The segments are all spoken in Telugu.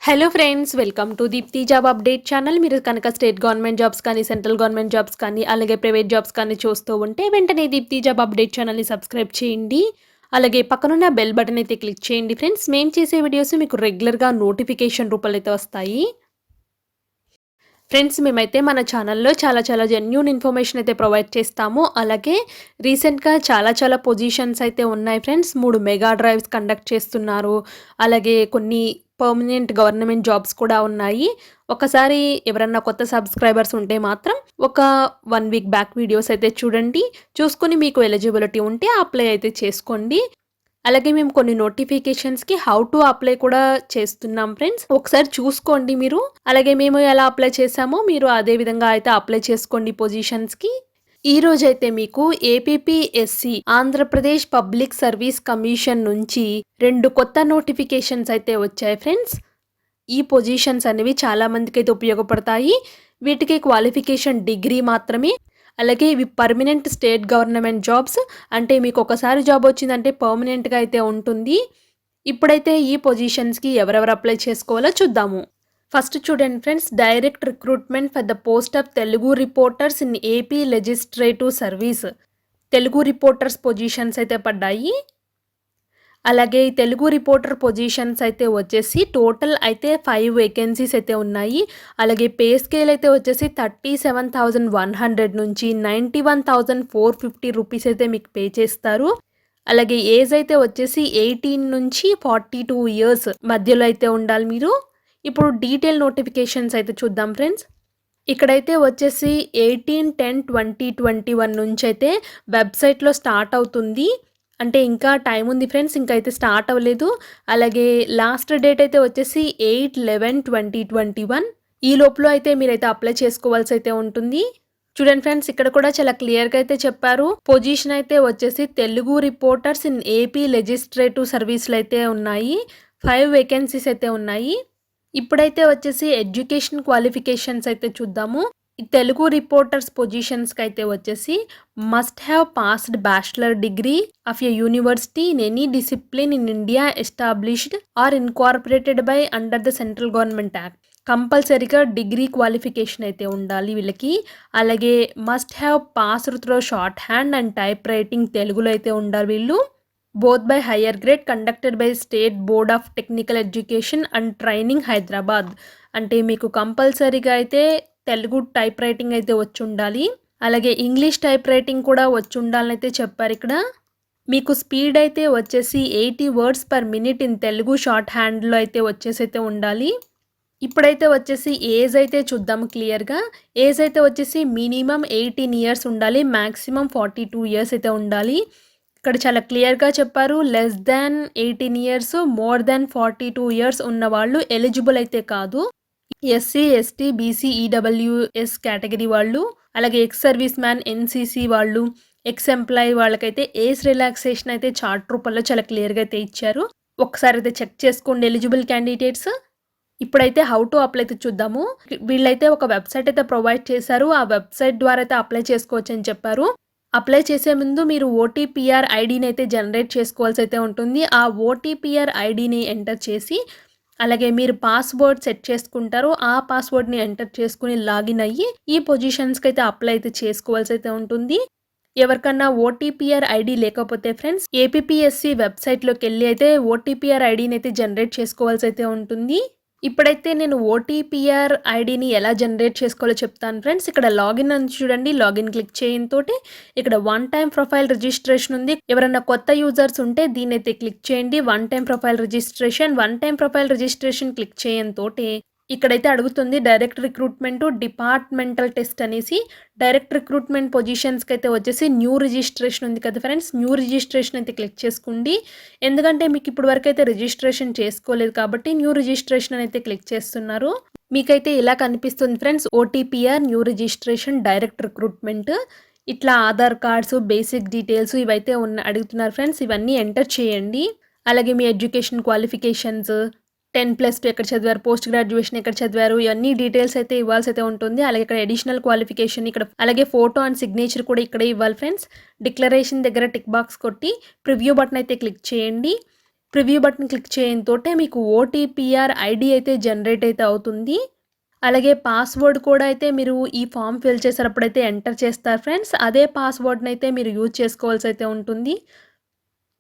Hello friends, welcome to Deepthi job update channel. మీరు కనుక స్టేట్ గవర్నమెంట్ జాబ్స్ కానీ, సెంట్రల్ గవర్నమెంట్ జాబ్స్ కానీ, అలాగే ప్రైవేట్ జాబ్స్ కానీ చూస్తూ ఉంటే వెంటనే దీప్తి జాబ్ అప్డేట్ ఛానల్ని సబ్స్క్రైబ్ చేయండి. అలాగే పక్కనున్న బెల్ బటన్ అయితే క్లిక్ చేయండి ఫ్రెండ్స్. మేము చేసే వీడియోస్ మీకు రెగ్యులర్గా నోటిఫికేషన్ రూపంలో అయితే వస్తాయి. ఫ్రెండ్స్, మేమైతే మన ఛానల్లో చాలా జెన్యూన్ ఇన్ఫర్మేషన్ అయితే ప్రొవైడ్ చేస్తాము. అలాగే రీసెంట్గా చాలా పొజిషన్స్ అయితే ఉన్నాయి ఫ్రెండ్స్. 3 మెగా డ్రైవ్స్ కండక్ట్ చేస్తున్నారు. అలాగే కొన్ని పర్మనెంట్ గవర్నమెంట్ జాబ్స్ కూడా ఉన్నాయి. ఒకసారి ఎవరన్నా కొత్త సబ్స్క్రైబర్స్ ఉంటే మాత్రం ఒక 1 వీక్ బ్యాక్ వీడియోస్ అయితే చూడండి. చూసుకొని మీకు ఎలిజిబిలిటీ ఉంటే అప్లై అయితే చేసుకోండి. అలాగే మేము కొన్ని నోటిఫికేషన్స్కి హౌ టు అప్లై కూడా చేస్తున్నాం ఫ్రెండ్స్. ఒకసారి చూసుకోండి మీరు. అలాగే మేము ఎలా అప్లై చేసామో మీరు అదే విధంగా అయితే అప్లై చేసుకోండి పొజిషన్స్కి. ఈ రోజైతే మీకు APPSC Andhra Pradesh public service commission నుంచి 2 కొత్త నోటిఫికేషన్స్ అయితే వచ్చాయి ఫ్రెండ్స్. ఈ పొజిషన్స్ అనేవి చాలా మందికి అయితే ఉపయోగపడతాయి. వీటికి క్వాలిఫికేషన్ డిగ్రీ మాత్రమే. అలాగే ఇవి పర్మనెంట్ స్టేట్ గవర్నమెంట్ జాబ్స్. అంటే మీకు ఒకసారి జాబ్ వచ్చిందంటే పర్మనెంట్గా అయితే ఉంటుంది. ఇప్పుడైతే ఈ పొజిషన్స్కి ఎవరెవరు అప్లై చేసుకోవాలో చూద్దాము. ఫస్ట్ చూడండి friends, direct recruitment for the post of Telugu reporters in AP legislative service. Telugu reporters positions అయితే పడ్డాయి. అలాగే ఈ తెలుగు రిపోర్టర్ పొజిషన్స్ అయితే వచ్చేసి టోటల్ అయితే 5 వేకెన్సీస్ అయితే ఉన్నాయి. అలాగే పే స్కేల్ అయితే వచ్చేసి 37,100 నుంచి 91,450 రూపీస్ అయితే మీకు పే చేస్తారు. అలాగే ఏజ్ అయితే వచ్చేసి 18 నుంచి 42 ఇయర్స్ మధ్యలో అయితే ఉండాలి మీరు. ఇప్పుడు డీటెయిల్ నోటిఫికేషన్స్ అయితే చూద్దాం ఫ్రెండ్స్. ఇక్కడైతే వచ్చేసి 18/10/2021 నుంచి అయితే వెబ్సైట్లో స్టార్ట్ అవుతుంది. అంటే ఇంకా టైం ఉంది ఫ్రెండ్స్, ఇంకా అయితే స్టార్ట్ అవ్వలేదు. అలాగే లాస్ట్ డేట్ అయితే వచ్చేసి 8/11/2021. ఈ లోపల అయితే మీరైతే అప్లై చేసుకోవాల్సి అయితే ఉంటుంది. చూడండి ఫ్రెండ్స్, ఇక్కడ కూడా చాలా క్లియర్గా అయితే చెప్పారు. పొజిషన్ అయితే వచ్చేసి Telugu reporters in AP legislative సర్వీస్లు అయితే ఉన్నాయి. 5 వేకెన్సీస్ అయితే ఉన్నాయి. ఇప్పుడైతే వచ్చేసి ఎడ్యుకేషన్ క్వాలిఫికేషన్స్ అయితే చూద్దాము. ఈ తెలుగు రిపోర్టర్స్ పొజిషన్స్కి అయితే వచ్చేసి must have passed bachelor degree of a university in any discipline in India established or incorporated by under the central government act. కంపల్సరీగా డిగ్రీ క్వాలిఫికేషన్ అయితే ఉండాలి వీళ్ళకి. అలాగే must have passed through short hand and type writing తెలుగులో అయితే ఉండాలి వీళ్ళు. Both by higher grade conducted by state board of technical education and training Hyderabad. అంటే మీకు కంపల్సరీగా అయితే తెలుగు టైప్ రైటింగ్ అయితే వచ్చి ఉండాలి. అలాగే ఇంగ్లీష్ టైప్ రైటింగ్ కూడా వచ్చి ఉండాలని అయితే చెప్పారు ఇక్కడ. మీకు స్పీడ్ అయితే వచ్చేసి 80 words per minute in Telugu short హ్యాండ్లో అయితే వచ్చేసి అయితే ఉండాలి. ఇప్పుడైతే వచ్చేసి ఏజ్ అయితే చూద్దాం క్లియర్గా. ఏజ్ అయితే వచ్చేసి మినిమం 18 years ఉండాలి, మ్యాక్సిమం 42 years అయితే ఉండాలి. ఇక్కడ చాలా క్లియర్గా చెప్పారు. Less than 18 years, more than 42 years ఉన్న వాళ్ళు ఎలిజిబుల్ అయితే కాదు. SC, ST, BC, EWS category వాళ్ళు, అలాగే ఎక్స్ సర్వీస్ మ్యాన్, ఎన్సీసీ వాళ్ళు, ఎక్స్ ఎంప్లాయీ వాళ్ళకైతే ఏజ్ రిలాక్సేషన్ అయితే చార్ట్ రూపంలో చాలా క్లియర్గా అయితే ఇచ్చారు. ఒకసారి అయితే చెక్ చేసుకోండి ఎలిజిబుల్ క్యాండిడేట్స్. ఇప్పుడైతే హౌ టు అప్లై అయితే చూద్దాము. వీళ్ళైతే ఒక వెబ్సైట్ అయితే ప్రొవైడ్ చేశారు. ఆ వెబ్సైట్ ద్వారా అయితే అప్లై చేసుకోవచ్చు అని చెప్పారు. అప్లై చేసే ముందు మీరు ఓటీపీఆర్ ఐడిని అయితే జనరేట్ చేసుకోవాల్సి అయితే ఉంటుంది. ఆ ఓటీపీఆర్ ఐడిని ఎంటర్ చేసి, అలాగే మీరు పాస్వర్డ్ సెట్ చేసుకుంటారు. ఆ పాస్వర్డ్ని ఎంటర్ చేసుకుని లాగిన్ అయ్యి ఈ పొజిషన్స్కి అయితే అప్లై అయితే చేసుకోవాల్సి అయితే ఉంటుంది. ఎవరికన్నా ఓటీపీఆర్ ఐడి లేకపోతే ఫ్రెండ్స్ ఏపీపీఎస్సి వెబ్సైట్లోకి వెళ్ళి అయితే ఓటీపీఆర్ ఐడిని అయితే జనరేట్ చేసుకోవాల్సి అయితే ఉంటుంది. ఇప్పుడైతే నేను ఓటీపీఆర్ ఐడిని ఎలా జనరేట్ చేసుకోవాలో చెప్తాను ఫ్రెండ్స్. ఇక్కడ లాగిన్ అని చూడండి. లాగిన్ క్లిక్ చేయడంతో ఇక్కడ 1 time ప్రొఫైల్ రిజిస్ట్రేషన్ ఉంది. ఎవరైనా కొత్త యూజర్స్ ఉంటే దీన్ని అయితే క్లిక్ చేయండి. 1 time ప్రొఫైల్ రిజిస్ట్రేషన్ క్లిక్ చేయడంతో ఇక్కడైతే అడుగుతుంది డైరెక్ట్ రిక్రూట్మెంట్ డిపార్ట్మెంటల్ టెస్ట్ అనేసి. డైరెక్ట్ రిక్రూట్మెంట్ పొజిషన్స్కి అయితే వచ్చేసి న్యూ రిజిస్ట్రేషన్ ఉంది కదా ఫ్రెండ్స్, న్యూ రిజిస్ట్రేషన్ అయితే క్లిక్ చేసుకోండి. ఎందుకంటే మీకు ఇప్పుడు వరకు అయితే రిజిస్ట్రేషన్ చేసుకోలేదు కాబట్టి న్యూ రిజిస్ట్రేషన్ అయితే క్లిక్ చేస్తున్నారు. మీకైతే ఇలా కనిపిస్తుంది friends, OTPR new registration direct recruitment. ఇట్లా ఆధార్ కార్డ్స్, బేసిక్ డీటెయిల్స్ ఇవైతే అడుగుతున్నారు ఫ్రెండ్స్. ఇవన్నీ ఎంటర్ చేయండి. అలాగే మీ ఎడ్యుకేషన్ క్వాలిఫికేషన్స్, 10+2 ఎక్కడ చదివారు, పోస్ట్ గ్రాడ్యుయేషన్ ఎక్కడ చదివారు, ఇవన్నీ డీటెయిల్స్ అయితే ఇవ్వాల్సి అయితే ఉంటుంది. అలాగే ఇక్కడ అడిషనల్ క్వాలిఫికేషన్ ఇక్కడ, అలాగే ఫోటో అండ్ సిగ్నేచర్ కూడా ఇక్కడే ఇవ్వాలి ఫ్రెండ్స్. డిక్లరేషన్ దగ్గర టిక్ బాక్స్ కొట్టి ప్రివ్యూ బటన్ అయితే క్లిక్ చేయండి. ప్రివ్యూ బటన్ క్లిక్ చేయడంతోటే మీకు ఓటీపీఆర్ ఐడీ అయితే జనరేట్ అయితే అవుతుంది. అలాగే పాస్వర్డ్ కూడా అయితే మీరు ఈ ఫామ్ ఫిల్ చేసేటప్పుడైతే ఎంటర్ చేస్తారు ఫ్రెండ్స్. అదే పాస్వర్డ్‌నైతే మీరు యూజ్ చేసుకోవాల్సి అయితే ఉంటుంది.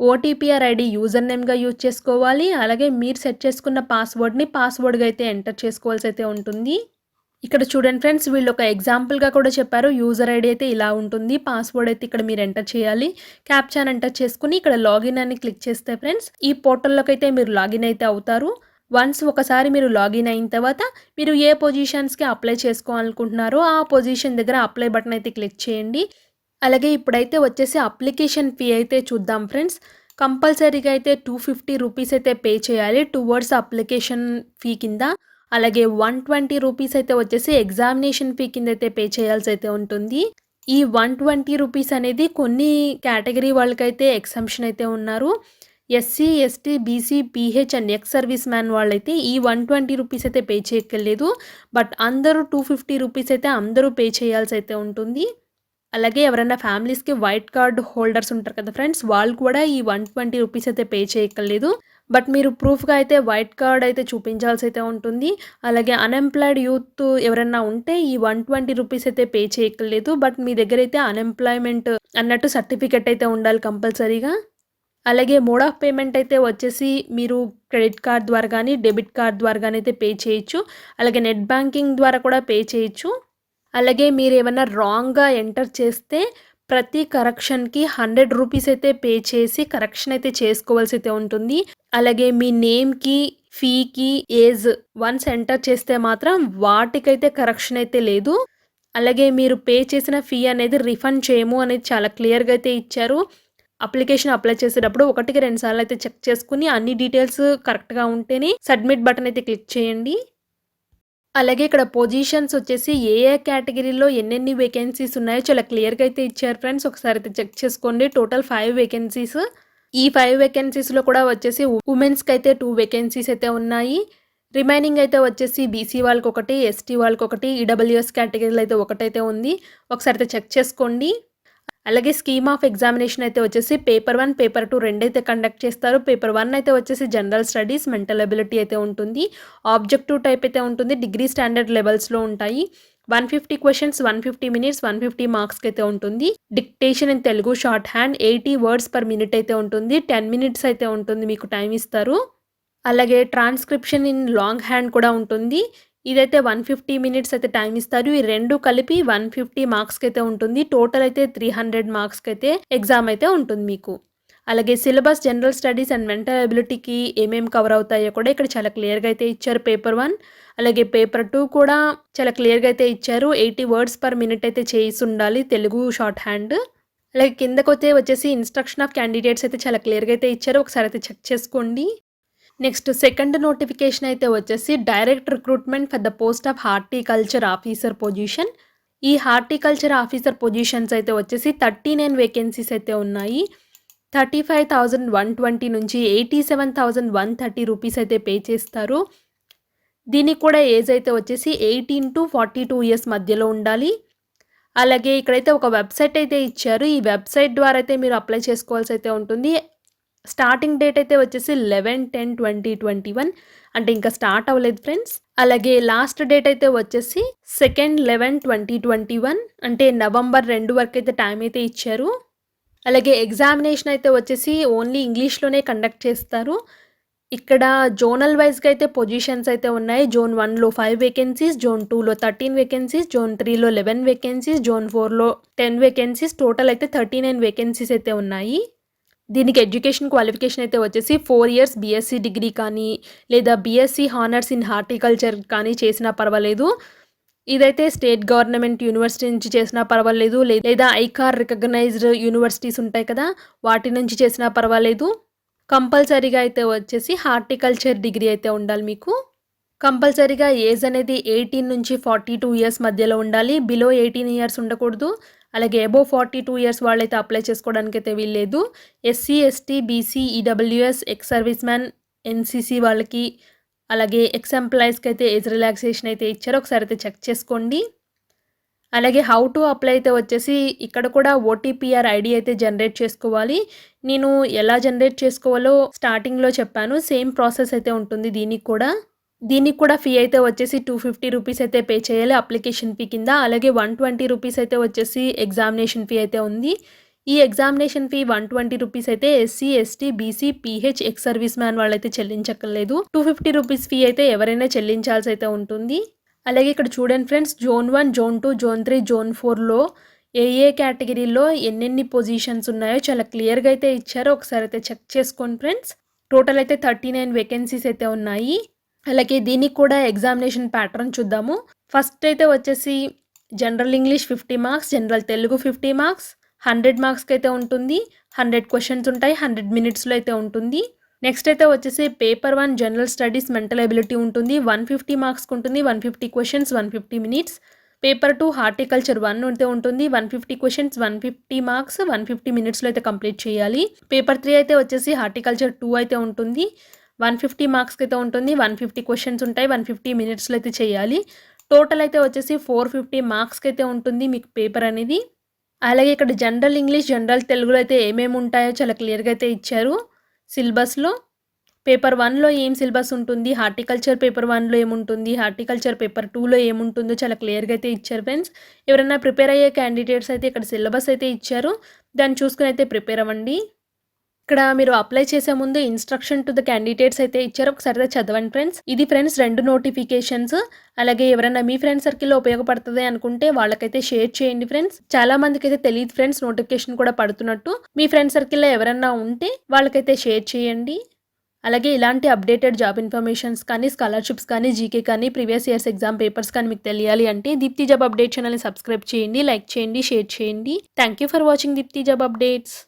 ఓటీపీఆర్ ఐడీ యూజర్ నేమ్‌గా యూజ్ చేసుకోవాలి. అలాగే మీరు సెట్ చేసుకున్న పాస్వర్డ్‌గా అయితే ఎంటర్ చేసుకోవాల్సి అయితే ఉంటుంది. ఇక్కడ చూడండి ఫ్రెండ్స్, వీళ్ళు ఒక ఎగ్జాంపుల్‌గా కూడా చెప్పారు. యూజర్ ఐడీ అయితే ఇలా ఉంటుంది. పాస్వర్డ్ అయితే ఇక్కడ మీరు ఎంటర్ చేయాలి. క్యాప్చాని ఎంటర్ చేసుకొని ఇక్కడ లాగిన్ అని క్లిక్ చేస్తే ఫ్రెండ్స్, ఈ పోర్టల్‌లోకి అయితే మీరు లాగిన్ అయితే అవుతారు. ఒకసారి మీరు లాగిన్ అయిన తర్వాత మీరు ఏ పొజిషన్స్‌కి అప్లై చేసుకోవాలనుకుంటున్నారో ఆ పొజిషన్ దగ్గర అప్లై బటన్ అయితే క్లిక్ చేయండి. అలాగే ఇప్పుడైతే వచ్చేసి అప్లికేషన్ ఫీ అయితే చూద్దాం ఫ్రెండ్స్. కంపల్సరీగా అయితే 250 రూపీస్ అయితే పే చేయాలి టువర్డ్స్ అప్లికేషన్ ఫీ కింద. అలాగే 120 రూపీస్ అయితే వచ్చేసి ఎగ్జామినేషన్ ఫీ కింద అయితే పే చేయాల్సి అయితే ఉంటుంది. ఈ 120 రూపీస్ అనేది కొన్ని కేటగిరీ వాళ్ళకైతే ఎగ్జంప్షన్ అయితే ఉన్నారు. SC, ST, BC, pH and ex service man వాళ్ళైతే ఈ 120 రూపీస్ అయితే పే చేయక్కర్లేదు. బట్ అందరూ 250 రూపీస్ అయితే అందరూ పే చేయాల్సి అయితే ఉంటుంది. అలాగే ఎవరైనా ఫ్యామిలీస్‌కి వైట్ కార్డ్ హోల్డర్స్ ఉంటారు కదా ఫ్రెండ్స్, వాళ్ళు కూడా ఈ 120 రూపీస్ అయితే పే చేయక్కర్లేదు. బట్ మీరు ప్రూఫ్‌గా అయితే వైట్ కార్డ్ అయితే చూపించాల్సి అయితే ఉంటుంది. అలాగే అన్‌ఎంప్లాయిడ్ యూత్ ఎవరైనా ఉంటే ఈ 120 రూపీస్ అయితే పే చేయక్కర్లేదు. బట్ మీ దగ్గర అయితే అన్‌ఎంప్లాయ్‌మెంట్ అన్నట్టు సర్టిఫికేట్ అయితే ఉండాలి కంపల్సరీగా. అలాగే మోడ్ ఆఫ్ పేమెంట్ అయితే వచ్చేసి మీరు క్రెడిట్ కార్డ్ ద్వారా గానీ, డెబిట్ కార్డ్ ద్వారా గానీ అయితే పే చేయొచ్చు. అలాగే నెట్ బ్యాంకింగ్ ద్వారా కూడా పే చేయొచ్చు. అలాగే మీరేమన్నా రాంగ్‌గా ఎంటర్ చేస్తే ప్రతి కరెక్షన్‌కి 100 రూపీస్ అయితే పే చేసి కరెక్షన్ అయితే చేసుకోవాల్సి అయితే ఉంటుంది. అలాగే మీ నేమ్‌కి, ఫీకి, ఏజ్ వన్స్ ఎంటర్ చేస్తే మాత్రం వాటికైతే కరెక్షన్ అయితే లేదు. అలాగే మీరు పే చేసిన ఫీ అనేది రిఫండ్ చేయము అనేది చాలా క్లియర్‌గా అయితే ఇచ్చారు. అప్లికేషన్ అప్లై చేసేటప్పుడు ఒకటికి 2 సార్లు అయితే చెక్ చేసుకొని అన్ని డీటెయిల్స్ కరెక్ట్‌గా ఉంటేనే సబ్మిట్ బటన్ అయితే క్లిక్ చేయండి. అలాగే ఇక్కడ పొజిషన్స్ వచ్చేసి ఏ ఏ కేటగిరీలో ఎన్నెన్ని వేకెన్సీస్ ఉన్నాయో చాలా క్లియర్‌గా అయితే ఇచ్చారు ఫ్రెండ్స్. ఒకసారి అయితే చెక్ చేసుకోండి. Total 5 vacancies. ఈ 5 వేకెన్సీస్‌లో కూడా వచ్చేసి వుమెన్స్‌కి అయితే 2 వేకెన్సీస్ అయితే ఉన్నాయి. రిమైనింగ్ అయితే వచ్చేసి బీసీ వాళ్ళకొకటి, ఎస్టీ వాళ్ళకొకటి, ఈడబ్ల్యూఎస్ కేటగిరీలో అయితే ఒకటైతే ఉంది. ఒకసారి అయితే చెక్ చేసుకోండి. అలాగే స్కీమ్ ఆఫ్ ఎగ్జామినేషన్ అయితే వచ్చేసి పేపర్ 1, పేపర్ 2 రెండైతే కండక్ట్ చేస్తారు. పేపర్ 1 అయితే వచ్చేసి జనరల్ స్టడీస్, మెంటల్ ఎబిలిటీ అయితే ఉంటుంది. ఆబ్జెక్టివ్ టైప్ అయితే ఉంటుంది. డిగ్రీ స్టాండర్డ్ లెవెల్స్‌లో ఉంటాయి. 150 క్వెషన్స్, 150 మినిట్స్, 150 మార్క్స్‌కి అయితే ఉంటుంది. Dictation in Telugu short hand 80 words per minute అయితే ఉంటుంది. 10 మినిట్స్ అయితే ఉంటుంది, మీకు టైం ఇస్తారు. అలాగే ట్రాన్స్క్రిప్షన్ ఇన్ లాంగ్ హ్యాండ్ కూడా ఉంటుంది. ఇదైతే 150 మినిట్స్ అయితే టైం ఇస్తారు. ఈ రెండు కలిపి 150 మార్క్స్‌కి అయితే ఉంటుంది. టోటల్ అయితే 300 మార్క్స్‌కి అయితే ఎగ్జామ్ అయితే ఉంటుంది మీకు. అలాగే syllabus general studies and mental ఎబిలిటీకి ఏమేమి కవర్ అవుతాయో కూడా ఇక్కడ చాలా క్లియర్‌గా అయితే ఇచ్చారు పేపర్ 1. అలాగే పేపర్ 2 కూడా చాలా క్లియర్‌గా అయితే ఇచ్చారు. 80 వర్డ్స్ పర్ మినిట్ అయితే చేసి ఉండాలి తెలుగు షార్ట్ హ్యాండ్. అలాగే కిందకొతే వచ్చేసి ఇన్‌స్ట్రక్షన్ ఆఫ్ క్యాండిడేట్స్ అయితే చాలా క్లియర్‌గా అయితే ఇచ్చారు. ఒకసారి అయితే చెక్ చేసుకోండి. నెక్స్ట్ సెకండ్ నోటిఫికేషన్ అయితే వచ్చేసి direct recruitment for the post of horticulture officer position. ఈ హార్టికల్చర్ ఆఫీసర్ పొజిషన్స్ అయితే వచ్చేసి 39 వేకెన్సీస్ అయితే ఉన్నాయి. 35,120 నుంచి 87,130 రూపీస్ అయితే పే చేస్తారు. దీనికి కూడా ఏజ్ అయితే వచ్చేసి 18 to 42 ఇయర్స్ మధ్యలో ఉండాలి. అలాగే ఇక్కడైతే ఒక వెబ్సైట్ అయితే ఇచ్చారు. ఈ వెబ్సైట్ ద్వారా అయితే మీరు అప్లై చేసుకోవాల్సి అయితే ఉంటుంది. స్టార్టింగ్ డేట్ అయితే వచ్చేసి 11/10/2021, అంటే ఇంకా స్టార్ట్ అవ్వలేదు ఫ్రెండ్స్. అలాగే లాస్ట్ డేట్ అయితే వచ్చేసి 2/11/2021, అంటే నవంబర్ 2 వరకు అయితే టైం అయితే ఇచ్చారు. అలాగే ఎగ్జామినేషన్ అయితే వచ్చేసి ఓన్లీ ఇంగ్లీష్లోనే కండక్ట్ చేస్తారు. ఇక్కడ జోనల్ వైజ్గా అయితే పొజిషన్స్ అయితే ఉన్నాయి. జోన్ 1లో 5 వేకెన్సీస్, జోన్ 2లో 13 వేకెన్సీస్, జోన్ 3లో 11 వేకెన్సీస్, జోన్ 4లో 10 వేకెన్సీస్, టోటల్ అయితే 39 వేకెన్సీస్ అయితే ఉన్నాయి. దీనికి ఎడ్యుకేషన్ క్వాలిఫికేషన్ అయితే వచ్చేసి 4 ఇయర్స్ బీఎస్సీ డిగ్రీ కానీ లేదా బీఎస్సీ హానర్స్ ఇన్ హార్టికల్చర్ కానీ చేసినా పర్వాలేదు. ఇదైతే స్టేట్ గవర్నమెంట్ యూనివర్సిటీ నుంచి చేసినా పర్వాలేదు, లేదా ఐకార్ రికగ్నైజ్డ్ యూనివర్సిటీస్ ఉంటాయి కదా, వాటి నుంచి చేసినా పర్వాలేదు. కంపల్సరీగా అయితే వచ్చేసి హార్టికల్చర్ డిగ్రీ అయితే ఉండాలి మీకు. కంపల్సరీగా ఏజ్ అనేది 18 నుంచి 42 ఇయర్స్ మధ్యలో ఉండాలి. బిలో 18 ఇయర్స్ ఉండకూడదు. అలాగే అబోవ్ 42 ఇయర్స్ వాళ్ళైతే అప్లై చేసుకోవడానికి అయితే వీల్లేదు. SC, ST, BC, EWS, ex service man, NCC వాళ్ళకి, అలాగే ఎక్స్ ఎంప్లాయీస్కి అయితే ఏజ్ రిలాక్సేషన్ అయితే ఇచ్చారు. ఒకసారి అయితే చెక్ చేసుకోండి. అలాగే హౌ టు అప్లై అయితే వచ్చేసి ఇక్కడ కూడా ఓటీపీఆర్ ఐడి అయితే జనరేట్ చేసుకోవాలి. నేను ఎలా జనరేట్ చేసుకోవాలో స్టార్టింగ్‌లో చెప్పాను. సేమ్ ప్రాసెస్ అయితే ఉంటుంది దీనికి కూడా ఫీ అయితే వచ్చేసి 250 రూపీస్ అయితే పే చేయాలి అప్లికేషన్ ఫీ కింద. అలాగే 120 రూపీస్ అయితే వచ్చేసి ఎగ్జామినేషన్ ఫీ అయితే ఉంది. ఈ ఎగ్జామినేషన్ ఫీ 120 రూపీస్ అయితే SC, ST, BC, pH, ex service man వాళ్ళైతే చెల్లించక్కర్లేదు. 250 రూపీస్ ఫీ అయితే ఎవరైనా చెల్లించాల్సి అయితే ఉంటుంది. అలాగే ఇక్కడ చూడండి friends, zone 1, zone 2, zone 3, zone 4లో ఏ కేటగిరీలో ఎన్నెన్ని పొజిషన్స్ ఉన్నాయో చాలా క్లియర్గా అయితే ఇచ్చారో ఒకసారి అయితే చెక్ చేసుకోండి ఫ్రెండ్స్. టోటల్ అయితే 39 వేకెన్సీస్ అయితే ఉన్నాయి. అలాగే దీనికి కూడా ఎగ్జామినేషన్ ప్యాటర్న్ చూద్దాము. ఫస్ట్ అయితే వచ్చేసి general English 50 marks, general Telugu 50 marks, 100 మార్క్స్కి అయితే ఉంటుంది. 100 క్వశ్చన్స్ ఉంటాయి, 100 మినిట్స్లో అయితే ఉంటుంది. నెక్స్ట్ అయితే వచ్చేసి paper 1 general studies mental ability ఉంటుంది. 150 మార్క్స్కి ఉంటుంది, 150 క్వశ్చన్స్, 150 మినిట్స్. పేపర్ 2 హార్టికల్చర్ 1 అయితే ఉంటుంది, 150 క్వశ్చన్స్, 150 మార్క్స్, 150 మినిట్స్లో అయితే కంప్లీట్ చేయాలి. పేపర్ 3 అయితే వచ్చేసి హార్టికల్చర్ 2 అయితే ఉంటుంది, 150 మార్క్స్కి అయితే ఉంటుంది, 150 క్వశ్చన్స్ ఉంటాయి, 150 మినిట్స్లో అయితే చేయాలి. టోటల్ అయితే వచ్చేసి 450 మార్క్స్కి అయితే ఉంటుంది మీకు పేపర్ అనేది. అలాగే ఇక్కడ జనరల్ ఇంగ్లీష్, జనరల్ తెలుగులో అయితే ఏమేమి ఉంటాయో చాలా క్లియర్గా అయితే ఇచ్చారు సిలబస్లో. పేపర్ 1లో ఏం సిలబస్ ఉంటుంది, హార్టికల్చర్ పేపర్ 1లో ఏముంటుంది, హార్టికల్చర్ పేపర్ 2లో ఏముంటుందో చాలా క్లియర్గా అయితే ఇచ్చారు ఫ్రెండ్స్. ఎవరైనా ప్రిపేర్ అయ్యే క్యాండిడేట్స్ అయితే ఇక్కడ సిలబస్ అయితే ఇచ్చారు, దాన్ని చూసుకుని అయితే ప్రిపేర్ అవ్వండి. ఇక్కడ మీరు అప్లై చేసే ముందు ఇన్స్ట్రక్షన్ టు ద క్యాండిడేట్స్ అయితే ఇచ్చారు, ఒకసారి అయితే చదవండి ఫ్రెండ్స్. ఇది ఫ్రెండ్స్ 2 నోటిఫికేషన్స్. అలాగే ఎవరైనా మీ ఫ్రెండ్ సర్కిల్లో ఉపయోగపడుతుంది అనుకుంటే వాళ్ళకైతే షేర్ చేయండి ఫ్రెండ్స్. చాలా మందికి అయితే తెలియదు ఫ్రెండ్స్ నోటిఫికేషన్ కూడా పడుతున్నట్టు. మీ ఫ్రెండ్ సర్కిల్లో ఎవరైనా ఉంటే వాళ్ళకైతే షేర్ చేయండి. అలాగే ఇలాంటి అప్డేటెడ్ జాబ్ ఇన్ఫర్మేషన్స్ కానీ, స్కాలర్షిప్స్ కానీ, జీకే కానీ, ప్రీవియస్ ఇయర్స్ ఎగ్జామ్ పేపర్స్ కానీ మీకు తెలియాలి అంటే దీప్తి జాబ్ అప్డేట్ ఛానల్ని సబ్స్క్రైబ్ చేయండి, లైక్ చేయండి, షేర్ చేయండి. Thank you for watching Deepthi job updates.